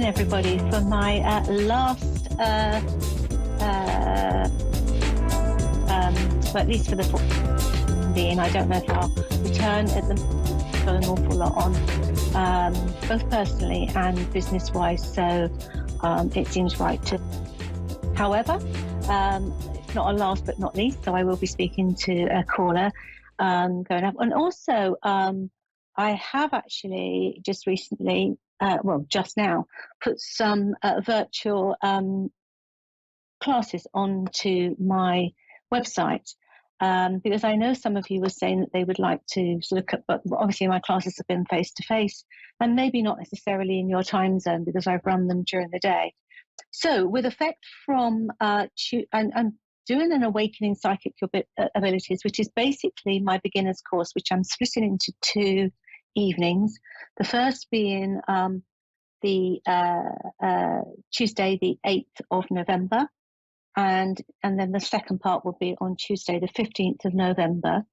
in, everybody, for my last, well, at least for the being. I don't know if I'll return at the got an awful lot on, both personally and business-wise. So it seems right to. However, it's not a last but not least. So I will be speaking to a caller going up, and also I have actually just recently. Just now, put some virtual classes onto my website because I know some of you were saying that they would like to sort of, but obviously my classes have been face to face and maybe not necessarily in your time zone because I've run them during the day. So with effect from, I'm doing an Awakening Psychic Abilities, which is basically my beginner's course, which I'm splitting into 2 evenings. The first being the Tuesday, the 8th of November, and then the second part will be on Tuesday, the 15th of November,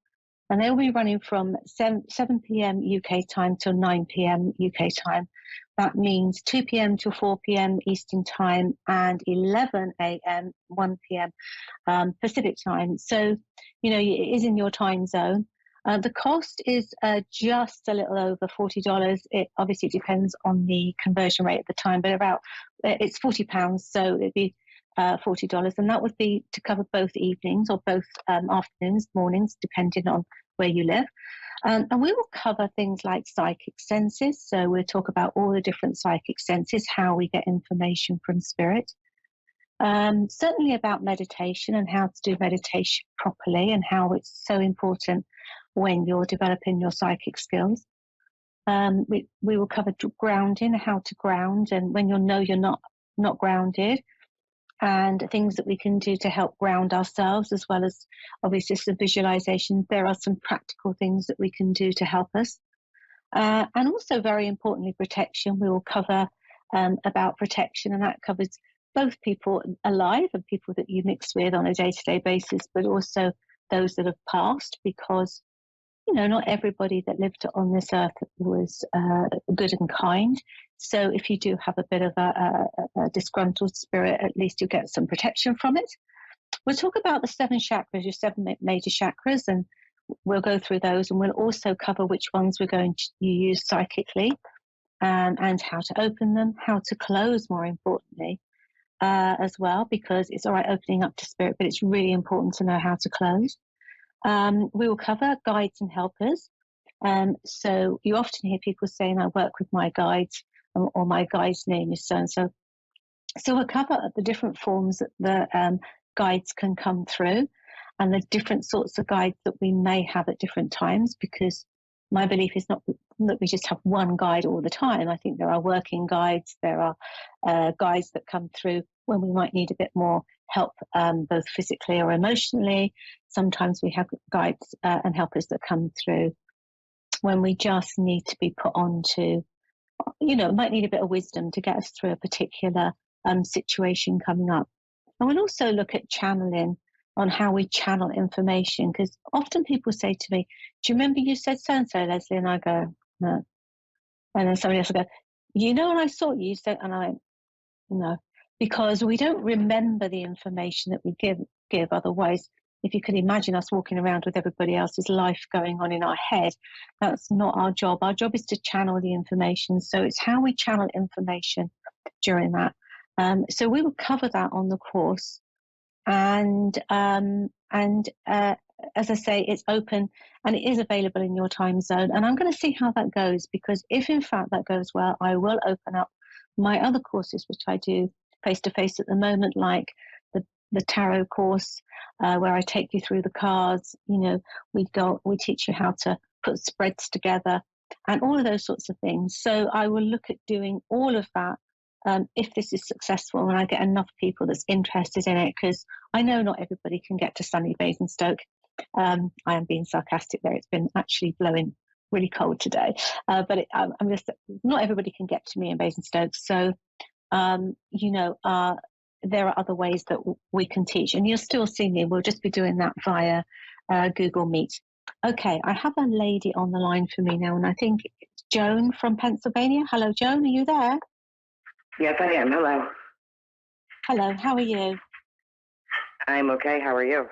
and they'll be running from 7 p.m. UK time till 9 p.m. UK time. That means 2 p.m. till 4 p.m. Eastern time and 11 a.m. 1 p.m. Pacific time. So, you know, it is in your time zone. The cost is just a little over $40. It obviously depends on the conversion rate at the time, but it's £40, so it'd be $40, and that would be to cover both evenings or both afternoons, mornings, depending on where you live. And we will cover things like psychic senses. So we'll talk about all the different psychic senses, how we get information from spirit. Certainly about meditation and how to do meditation properly and how it's so important when you're developing your psychic skills. We will cover grounding, how to ground, and when you'll know you're not grounded, and things that we can do to help ground ourselves, as well as obviously some visualization. There are some practical things that we can do to help us. And also, very importantly, protection. We will cover about protection, and that covers both people alive and people that you mix with on a day-to-day basis, but also those that have passed, because you know, not everybody that lived on this earth was good and kind. So if you do have a bit of a disgruntled spirit, at least you get some protection from it. We'll talk about the 7 chakras, your 7 major chakras, and we'll go through those, and we'll also cover which ones we're going to use psychically, and how to open them, how to close, more importantly, as well, because it's all right opening up to spirit, but it's really important to know how to close. We will cover guides and helpers. So you often hear people saying, I work with my guides, or my guide's name is so-and-so. So we'll cover the different forms that the guides can come through, and the different sorts of guides that we may have at different times, because my belief is not that we just have one guide all the time. I think there are working guides, there are guides that come through when we might need a bit more help, both physically or emotionally. Sometimes we have guides and helpers that come through when we just need to be put on to, you know, might need a bit of wisdom to get us through a particular situation coming up. And we'll also look at channeling, on how we channel information, because often people say to me, do you remember you said so-and-so, Lesley? And I go, no. And then somebody else will go, you know, and I saw you said, and I went, no, because we don't remember the information that we give. Otherwise, if you could imagine us walking around with everybody else's life going on in our head, that's not our job. Our job is to channel the information. So it's how we channel information during that. So we will cover that on the course. And as I say, it's open and it is available in your time zone. And I'm going to see how that goes, because if in fact that goes well, I will open up my other courses, which I do face-to-face at the moment, like the tarot course, where I take you through the cards. You know, we teach you how to put spreads together and all of those sorts of things. So I will look at doing all of that if this is successful and I get enough people that's interested in it, because I know not everybody can get to sunny Basingstoke. I am being sarcastic there. It's been actually blowing really cold today, but I'm just, not everybody can get to me in Basingstoke. So, you know, there are other ways that we can teach, and you'll still see me. We'll just be doing that via Google Meet. Okay, I have a lady on the line for me now, and I think it's Joan from Pennsylvania. Hello, Joan, are you there? Yes, I am. Hello. Hello, how are you? I'm okay. How are you?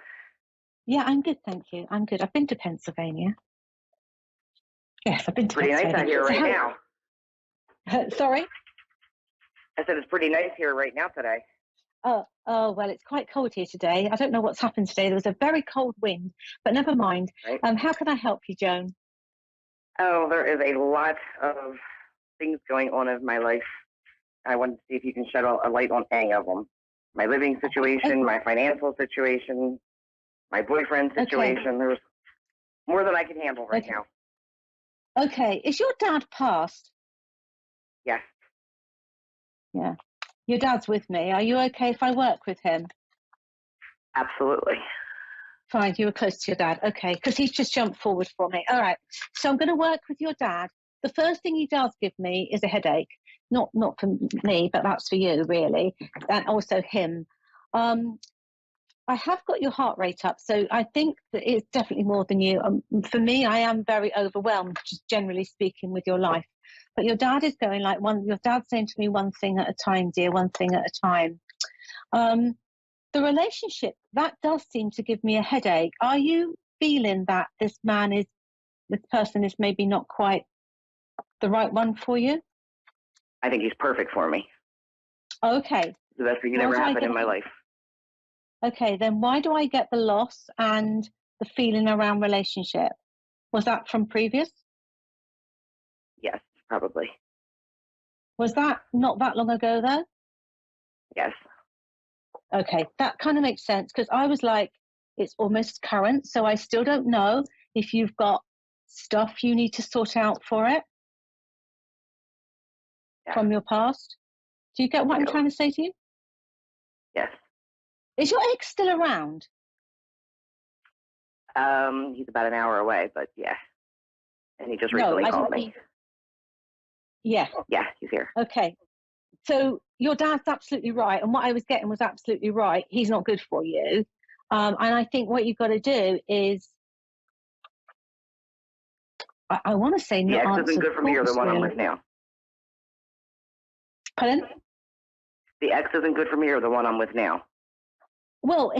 Yeah, I'm good, thank you. I'm good. I've been to Pennsylvania. Yes, I've been to Pretty nice out Pennsylvania. here So right now. sorry? I said it's pretty nice here right now today. Oh, well, it's quite cold here today. I don't know what's happened today. There was a very cold wind, but never mind. Right? How can I help you, Joan? Oh, there is a lot of things going on in my life. I wanted to see if you can shed a light on any of them. My living situation, my financial situation, my boyfriend situation. Okay. There's more than I can handle right now. Okay, is your dad passed? Yes. Yeah. Your dad's with me. Are you okay if I work with him? Absolutely. Fine, you were close to your dad. Okay, because he's just jumped forward for me. All right, so I'm going to work with your dad. The first thing he does give me is a headache. Not for me, but that's for you, really, and also him. I have got your heart rate up, so I think that it's definitely more than you. For me, I am very overwhelmed, just generally speaking, with your life. But your dad is going like one. Your dad's saying to me, "One thing at a time, dear. One thing at a time." The relationship, that does seem to give me a headache. Are you feeling that this person is maybe not quite the right one for you? I think he's perfect for me. Okay. The best thing that ever happened in my life. Okay, then why do I get the loss and the feeling around relationship? Was that from previous? Yes, probably. Was that not that long ago though? Yes. Okay, that kind of makes sense because I was like, it's almost current, so I still don't know if you've got stuff you need to sort out for it from your past. Do you get what I'm trying to say to you? Yes. Is your ex still around? He's about an hour away, but yeah. And he just recently called me. Yeah. Yeah, he's here. Okay. So your dad's absolutely right. And what I was getting was absolutely right. He's not good for you. And I think what you've got to do is, I want to say, the ex isn't good for me or the one I'm with now? Pardon? The ex isn't good for me or the one I'm with now? Well,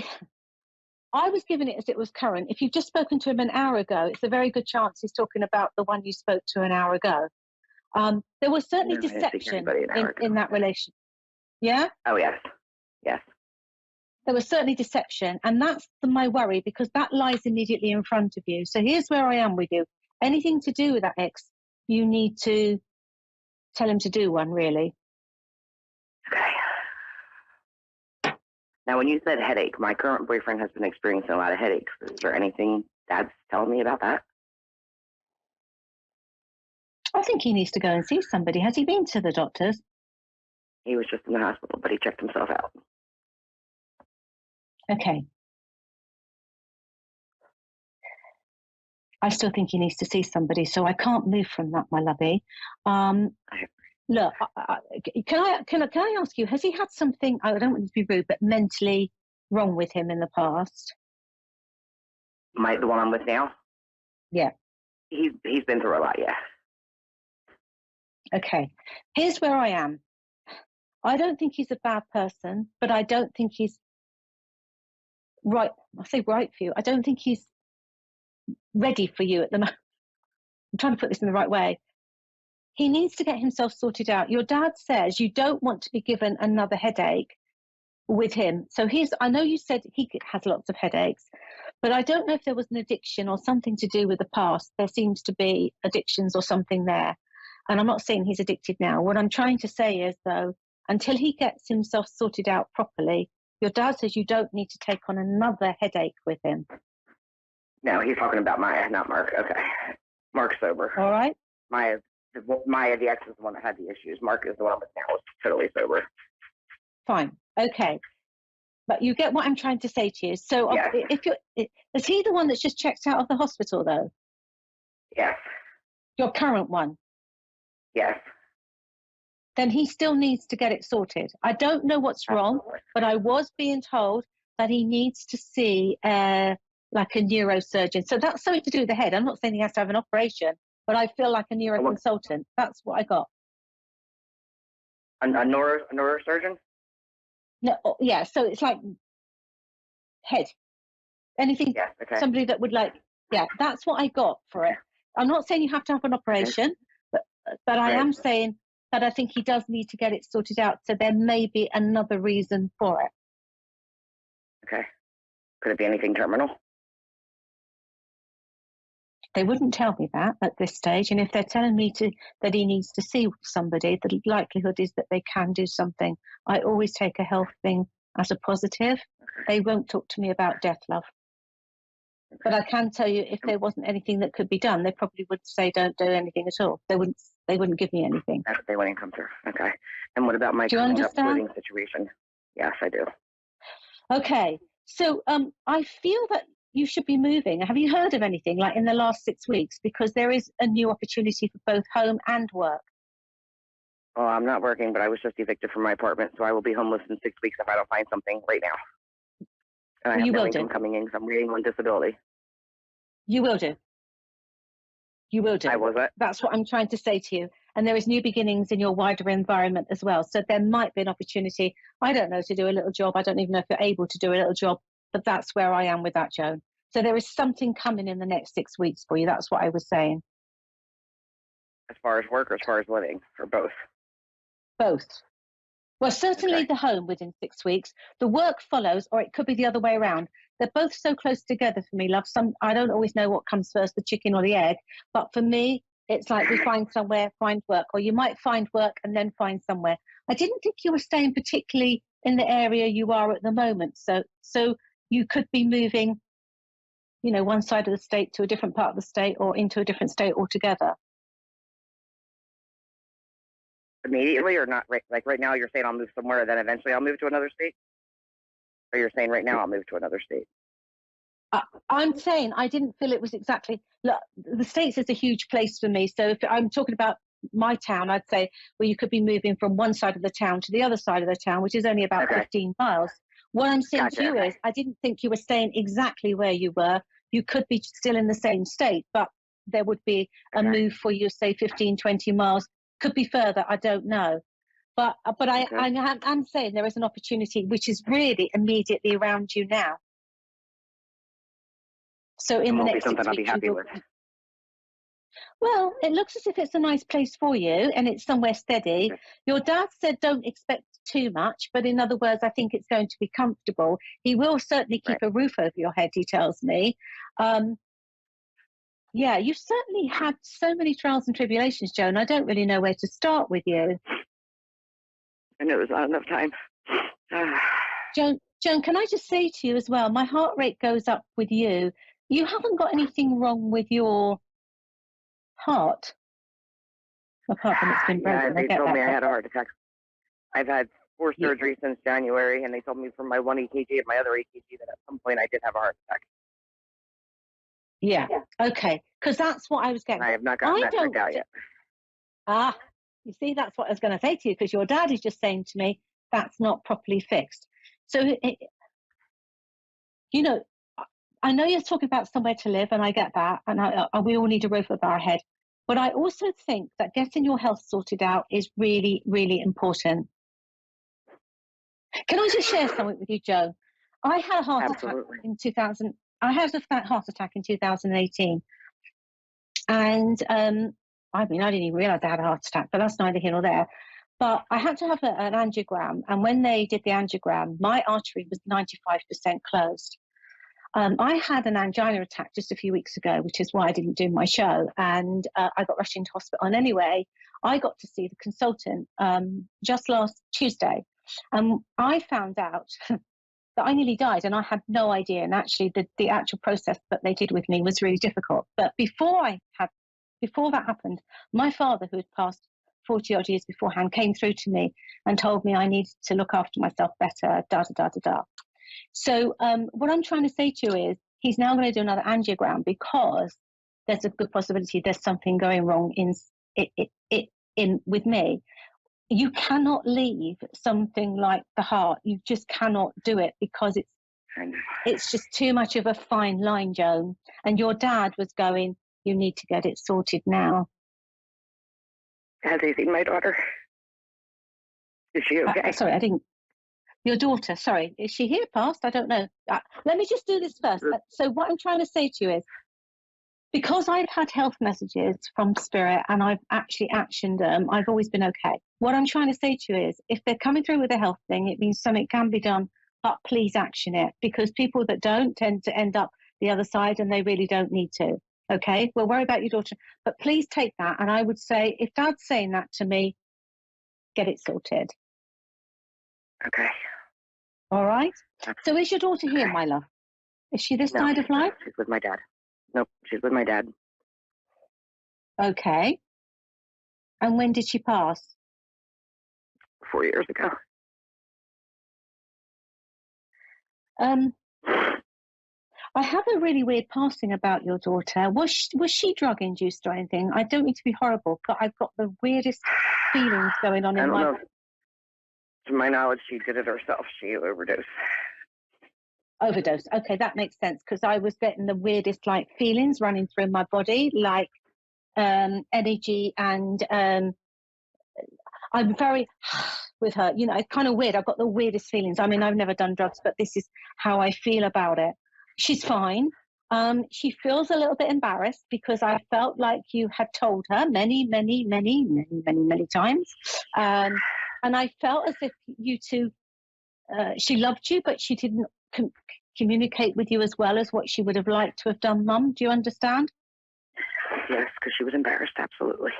I was given it as it was current. If you've just spoken to him an hour ago, it's a very good chance he's talking about the one you spoke to an hour ago. There was certainly deception in that relation. Yeah? Oh, yes. Yes. There was certainly deception. And that's my worry because that lies immediately in front of you. So here's where I am with you. Anything to do with that ex, you need to tell him to do one, really. Okay. Now, when you said headache, my current boyfriend has been experiencing a lot of headaches. Is there anything Dad's telling me about that? I think he needs to go and see somebody. Has he been to the doctors? He was just in the hospital, but he checked himself out. Okay. I still think he needs to see somebody, so I can't move from that, my lovey. Look, can I ask you, has he had something, I don't want to be rude, but mentally wrong with him in the past? The one I'm with now? Yeah. He's been through a lot, yeah. Okay. Here's where I am. I don't think he's a bad person, but I don't think he's right. I say right for you. I don't think he's ready for you at the moment. I'm trying to put this in the right way. He needs to get himself sorted out. Your dad says you don't want to be given another headache with him. So I know you said he has lots of headaches, but I don't know if there was an addiction or something to do with the past. There seems to be addictions or something there. And I'm not saying he's addicted now. What I'm trying to say is, though, until he gets himself sorted out properly, your dad says you don't need to take on another headache with him. No, he's talking about Maya, not Mark. Okay. Mark's sober. All right. Maya, the ex, is the one that had the issues. Mark is the one with now, is totally sober. Fine. Okay. But you get what I'm trying to say to you. So yes. Is he the one that's just checked out of the hospital, though? Yes. Your current one? Yes. Then he still needs to get it sorted. I don't know what's wrong, but I was being told that he needs to see like a neurosurgeon. So that's something to do with the head. I'm not saying he has to have an operation, but I feel like a neuroconsultant. That's what I got. A neurosurgeon? No, yeah. So it's like head, anything, Yeah. Okay. somebody that would like, yeah, that's what I got for it. I'm not saying you have to have an operation, but I am saying that I think he does need to get it sorted out. So there may be another reason for it. Okay. Could it be anything terminal? They wouldn't tell me that at this stage. And if they're telling me that he needs to see somebody, the likelihood is that they can do something. I always take a health thing as a positive. They won't talk to me about death, love. But I can tell you, if there wasn't anything that could be done, they probably would say, don't do anything at all. They wouldn't give me anything. They wouldn't come through. Okay. And what about my coming up living situation? Yes, I do. Okay. So I feel that you should be moving. Have you heard of anything like in the last 6 weeks? Because there is a new opportunity for both home and work. Well, I'm not working, but I was just evicted from my apartment, so I will be homeless in 6 weeks if I don't find something right now. And I have no income coming in because I'm waiting on disability. You will do. You will do. I was it. That's what I'm trying to say to you. And there is new beginnings in your wider environment as well. So there might be an opportunity, I don't know, to do a little job. I don't even know if you're able to do a little job, but that's where I am with that, Joan. So there is something coming in the next 6 weeks for you. That's what I was saying. As far as work or as far as living, or both? Both. Well, certainly the home within 6 weeks. The work follows, or it could be the other way around. They're both so close together for me, love. I don't always know what comes first, the chicken or the egg. But for me, it's like we find somewhere, find work, or you might find work and then find somewhere. I didn't think you were staying particularly in the area you are at the moment. So you could be moving, one side of the state to a different part of the state or into a different state altogether. Immediately or not? Like right now you're saying I'll move somewhere, then eventually I'll move to another state? Or you're saying right now I'll move to another state? I'm saying I didn't feel it was exactly, look, the States is a huge place for me. So if I'm talking about my town, I'd say, well, you could be moving from one side of the town to the other side of the town, which is only about 15 miles. What I'm saying to you is I didn't think you were staying exactly where you were. You could be still in the same state, but there would be a move for you, say 15, 20 miles. Could be further, I don't know. But I'm saying there is an opportunity which is really immediately around you now. So in the next 6 weeks, I'll be happy with. Well, it looks as if it's a nice place for you and it's somewhere steady. Okay. Your dad said don't expect too much, but in other words, I think it's going to be comfortable. He will certainly keep a roof over your head, he tells me. Yeah, you've certainly had so many trials and tribulations, Joan. I don't really know where to start with you. I know there's not enough time. Joan, can I just say to you as well, my heart rate goes up with you. You haven't got anything wrong with your heart, apart from it's been broken. Yeah, they told me I had a heart attack. I've had 4 surgeries since January, and they told me from my 1 EKG and my other EKG that at some point I did have a heart attack. Yeah. Okay. Because that's what I was getting. I have not gotten that checked out yet. You see, that's what I was going to say to you, because your dad is just saying to me that's not properly fixed. So, I know you're talking about somewhere to live, and I get that, and we all need a roof over our head. But I also think that getting your health sorted out is really, really important. Can I just share something with you, Joe? I had a heart attack in 2000. I had a heart attack in 2018, and I didn't even realize I had a heart attack, but that's neither here nor there. But I had to have an angiogram, and when they did the angiogram, my artery was 95% closed. I had an angina attack just a few weeks ago, which is why I didn't do my show, and I got rushed into hospital. And anyway, I got to see the consultant just last Tuesday, and I found out that I nearly died, and I had no idea. And actually, the actual process that they did with me was really difficult. But before that happened, my father, who had passed 40 odd years beforehand, came through to me and told me I needed to look after myself better, da da da da da. So what I'm trying to say to you is he's now going to do another angiogram, because there's a good possibility there's something going wrong in with me. You cannot leave something like the heart. You just cannot do it, because it's just too much of a fine line, Joan. And your dad was going, you need to get it sorted now. Has he seen my daughter? Is she okay? Sorry, I didn't. Your daughter, sorry, is she here past? I don't know. Let me just do this first. So what I'm trying to say to you is, because I've had health messages from Spirit and I've actually actioned them, I've always been okay. What I'm trying to say to you is, if they're coming through with a health thing, it means something can be done, but please action it, because people that don't tend to end up the other side and they really don't need to. Okay, we'll worry about your daughter, but please take that. And I would say, if Dad's saying that to me, get it sorted. Okay. All right. So is your daughter here, my love? Is she this side of life? She's with my dad. Nope, she's with my dad. Okay. And when did she pass? 4 years ago. I have a really weird passing about your daughter. Was she drug induced or anything? I don't mean to be horrible, but I've got the weirdest feelings going on in my. To my knowledge, she did it herself. She overdosed. Overdose. Okay, that makes sense, because I was getting the weirdest like feelings running through my body, like energy, and I'm very with her. You know, it's kind of weird. I've got the weirdest feelings. I mean, I've never done drugs, but this is how I feel about it. She's fine. She feels a little bit embarrassed because I felt like you had told her many times. And I felt as if you two, she loved you, but she didn't communicate with you as well as what she would have liked to have done, Mum. Do you understand? Yes, because she was embarrassed, absolutely.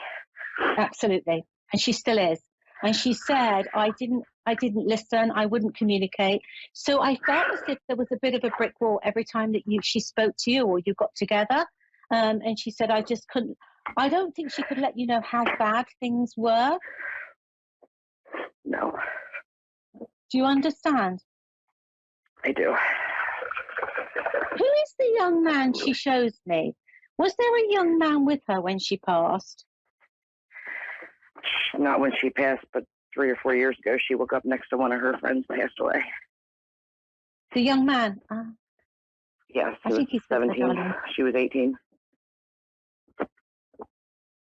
Absolutely. And she still is. And she said, I didn't listen, I wouldn't communicate. So I felt as if there was a bit of a brick wall every time that she spoke to you or you got together. And she said, I just couldn't, I don't think she could let you know how bad things were. No. Do you understand? I do. Who is the young man she shows me? Was there a young man with her when she passed? Not when she passed, but 3 or 4 years ago, she woke up next to one of her friends passed away. The young man? Yes, I think he's 17. She was 18.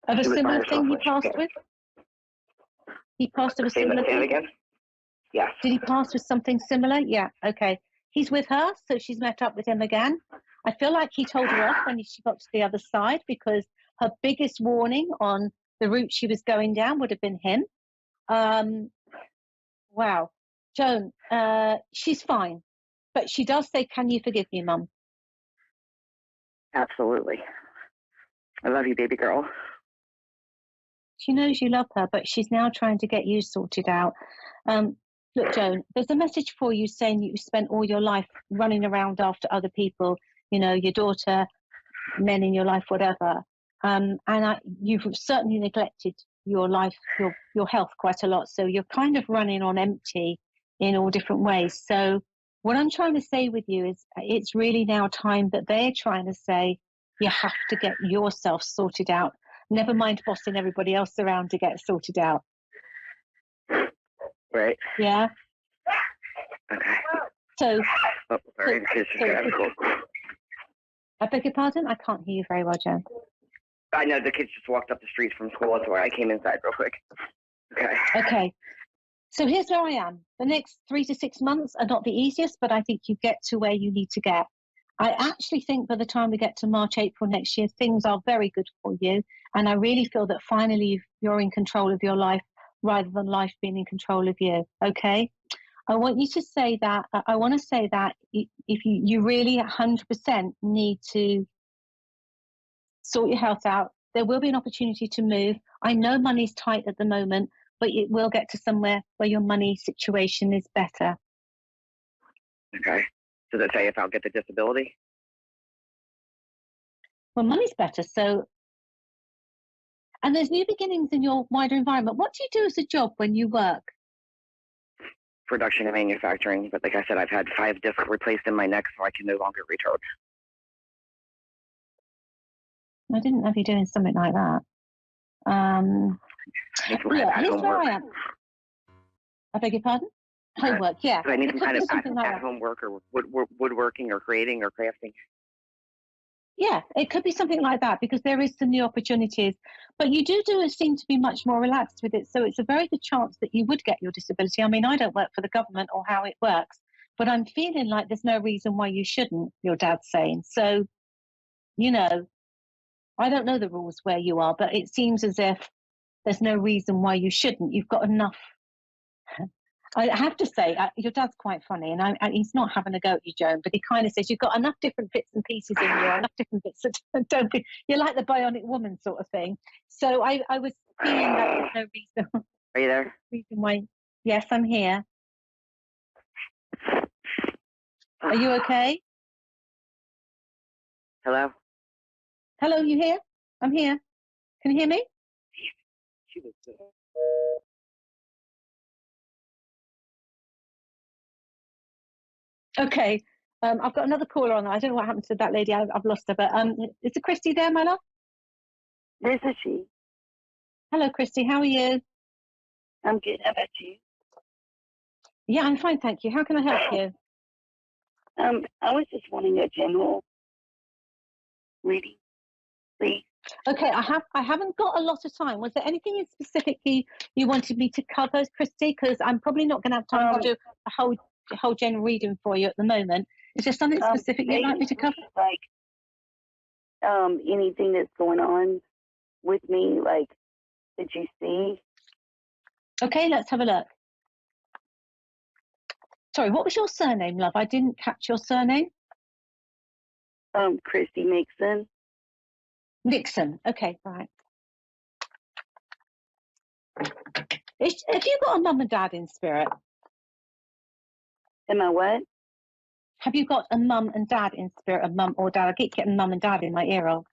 Of a similar thing he passed with? He passed with a similar thing? Say it again? Yes. Did he pass with something similar? Yeah, okay. He's with her, so she's met up with him again. I feel like he told her off when she got to the other side, because her biggest warning on the route she was going down would have been him. Wow. Joan, she's fine. But she does say, can you forgive me, Mum? Absolutely. I love you, baby girl. She knows you love her, but she's now trying to get you sorted out. Look, Joan, there's a message for you saying you spent all your life running around after other people, you know, your daughter, men in your life, whatever. And you've certainly neglected your life, your health quite a lot. So you're kind of running on empty in all different ways. So what I'm trying to say with you is it's really now time that they're trying to say you have to get yourself sorted out. Never mind bossing everybody else around to get sorted out. Right. Yeah. Okay. So. Oh, sorry. I beg your pardon? I can't hear you very well, Joan. I know the kids just walked up the street from school. That's why I came inside real quick. Okay. Okay. So here's where I am. The next 3 to 6 months are not the easiest, but I think you get to where you need to get. I actually think by the time we get to March, April next year, things are very good for you. And I really feel that finally you're in control of your life rather than life being in control of you. Okay? I want you to say that. I want to say that if you really 100% need to sort your health out, there will be an opportunity to move. I know money's tight at the moment, but it will get to somewhere where your money situation is better. Okay. Does it say if I'll get the disability? Well, money's better. So, and there's new beginnings in your wider environment. What do you do as a job when you work? Production and manufacturing. But like I said, I've had 5 discs replaced in my neck, so I can no longer retard. I didn't know you doing something like that. Here's where I am. I beg your pardon? Homework, yeah. I need some kind of at-home work or woodworking or creating or crafting. Yeah, it could be something like that because there is some new opportunities. But you do seem to be much more relaxed with it. So it's a very good chance that you would get your disability. I mean, I don't work for the government or how it works, but I'm feeling like there's no reason why you shouldn't, your dad's saying. So, you know, I don't know the rules where you are, but it seems as if there's no reason why you shouldn't. You've got enough. I have to say, your dad's quite funny, and he's not having a go at you, Joan, but he kind of says you've got enough different bits and pieces in you, enough different bits that don't be, you're like the bionic woman sort of thing. So I was feeling that there's no reason. Are you there? Reason why. Yes, I'm here. Are you okay? Hello? Hello, you here? I'm here. Can you hear me? Okay. I've got another caller on. I don't know what happened to that lady. I've lost her. But is it Christy there, my love? This is she. Hello, Christy. How are you? I'm good. How about you? Yeah, I'm fine, thank you. How can I help you? I was just wanting a general reading, please. Okay, I haven't got a lot of time. Was there anything in specifically you wanted me to cover, Christy? Because I'm probably not going to have time to do a whole general reading for you at the moment. Is there something specific you'd like me to cover? Like anything that's going on with me, like that you see. Okay, let's have a look. Sorry, what was your surname, love? I didn't catch your surname. Christy Nixon. Nixon. Okay, right. Have you got a mum and dad in spirit? Am I what? Have you got a mum and dad in spirit? A mum or dad? I keep getting mum and dad in my ear hole.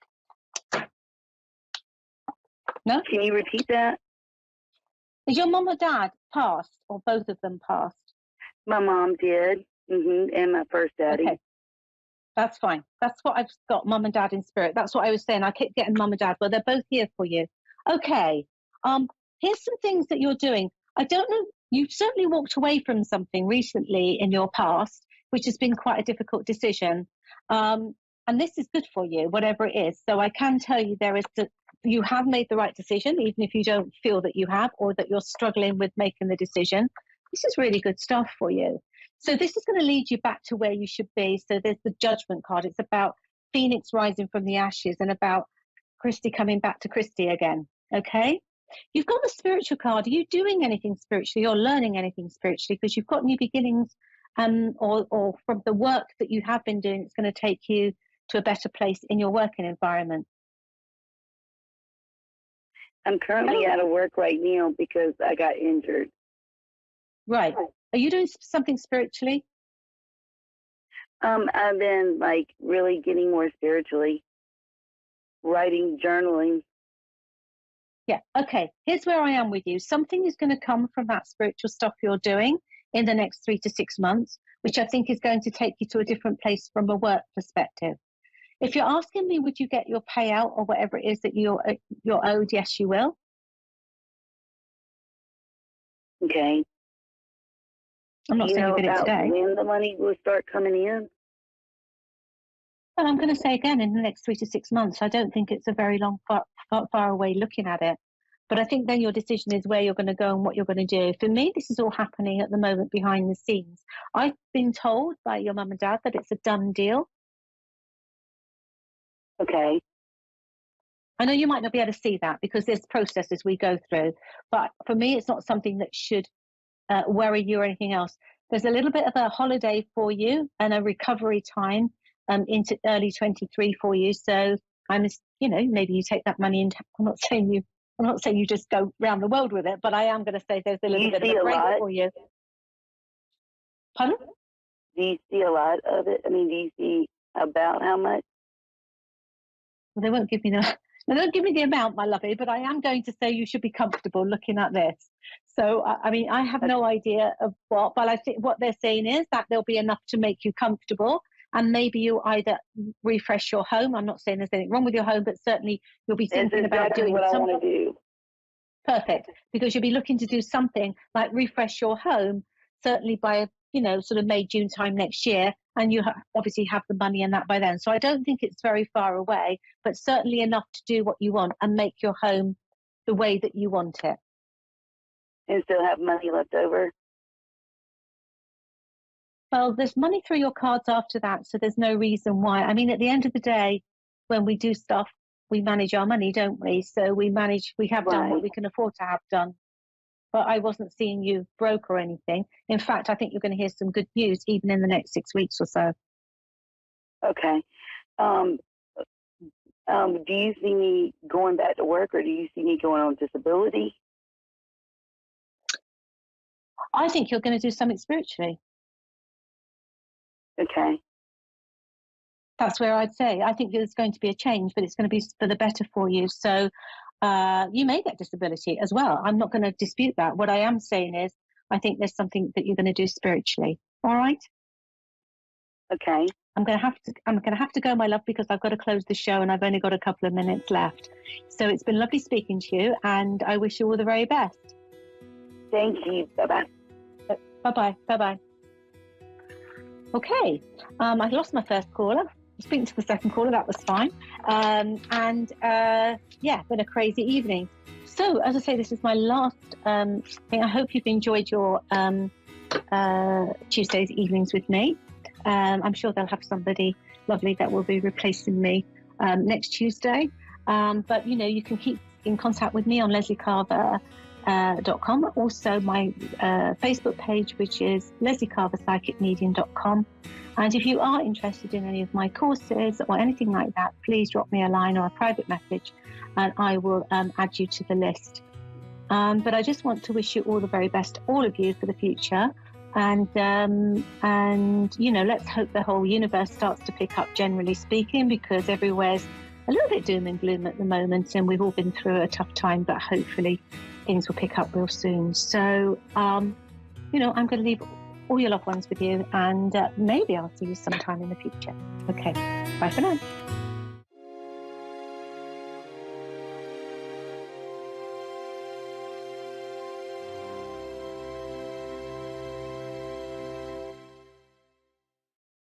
No? Can you repeat that? Is your mum or dad passed, or both of them passed? My mom did, and my first daddy. Okay. That's fine. That's what I've got, mum and dad in spirit. That's what I was saying. I keep getting mum and dad. Well, they're both here for you. Okay. Here's some things that you're doing. I don't know. You've certainly walked away from something recently in your past, which has been quite a difficult decision. And this is good for you, whatever it is. So I can tell you you have made the right decision, even if you don't feel that you have, or that you're struggling with making the decision. This is really good stuff for you. So this is going to lead you back to where you should be. So there's the Judgment card. It's about Phoenix rising from the ashes and about Christy coming back to Christy again. Okay? You've got the Spiritual card. Are you doing anything spiritually or learning anything spiritually? Because you've got new beginnings, or from the work that you have been doing, it's going to take you to a better place in your working environment. I'm currently out of work right now because I got injured. Right. Are you doing something spiritually? I've been like really getting more spiritually, writing, journaling. Yeah. Okay. Here's where I am with you. Something is going to come from that spiritual stuff you're doing in the next 3 to 6 months, which I think is going to take you to a different place from a work perspective. If you're asking me, would you get your payout or whatever it is that you're owed? Yes, you will. Okay. I'm not saying you get it today. When the money will start coming in? Well, I'm going to say again, in the next 3 to 6 months. I don't think it's a very long, far away looking at it. But I think then your decision is where you're going to go and what you're going to do. For me, this is all happening at the moment behind the scenes. I've been told by your mum and dad that it's a done deal. Okay. I know you might not be able to see that because there's processes we go through. But for me, it's not something that should worry you or anything else. There's a little bit of a holiday for you and a recovery time into early 23 for you. So maybe you take that money and I'm not saying you just go around the world with it, but I am going to say there's a little bit of a break for you. Pardon? Do you see a lot of it? I mean, do you see about how much? Well, they won't give me the amount, my lovey, but I am going to say you should be comfortable looking at this. So, I have no idea of what, but I think what they're saying is that there'll be enough to make you comfortable. And maybe you either refresh your home. I'm not saying there's anything wrong with your home, but certainly you'll be thinking about doing what something. I want to do. Perfect, because you'll be looking to do something like refresh your home, certainly by sort of May, June time next year, and you obviously have the money and that by then. So I don't think it's very far away, but certainly enough to do what you want and make your home the way that you want it. And still have money left over? Well, there's money through your cards after that, so there's no reason why. I mean, at the end of the day, when we do stuff, we manage our money, don't we? So we have done what we can afford to have done. But I wasn't seeing you broke or anything. In fact, I think you're going to hear some good news even in the next 6 weeks or so. Okay. Do you see me going back to work, or do you see me going on disability? I think you're going to do something spiritually. Okay. That's where I'd say. I think there's going to be a change, but it's going to be for the better for you. So you may get disability as well. I'm not going to dispute that. What I am saying is, I think there's something that you're going to do spiritually. All right? Okay. I'm going to have to go, my love, because I've got to close the show and I've only got a couple of minutes left. So it's been lovely speaking to you, and I wish you all the very best. Thank you. Bye-bye. Bye-bye. Bye-bye. Okay. I lost my first caller. Speaking to the second caller, that was fine. Been a crazy evening. So, as I say, this is my last thing. I hope you've enjoyed your Tuesdays evenings with me. I'm sure they'll have somebody lovely that will be replacing me next Tuesday. But, you can keep in contact with me on lesleycarver.com. Also, my Facebook page, which is lesleycarverpsychicmedium.com. And if you are interested in any of my courses or anything like that, please drop me a line or a private message, and I will add you to the list. But I just want to wish you all the very best, all of you, for the future. And let's hope the whole universe starts to pick up, generally speaking, because everywhere's a little bit doom and gloom at the moment, and we've all been through a tough time, but hopefully things will pick up real soon. So, I'm going to leave all your loved ones with you, and maybe I'll see you sometime in the future. Okay, bye for now.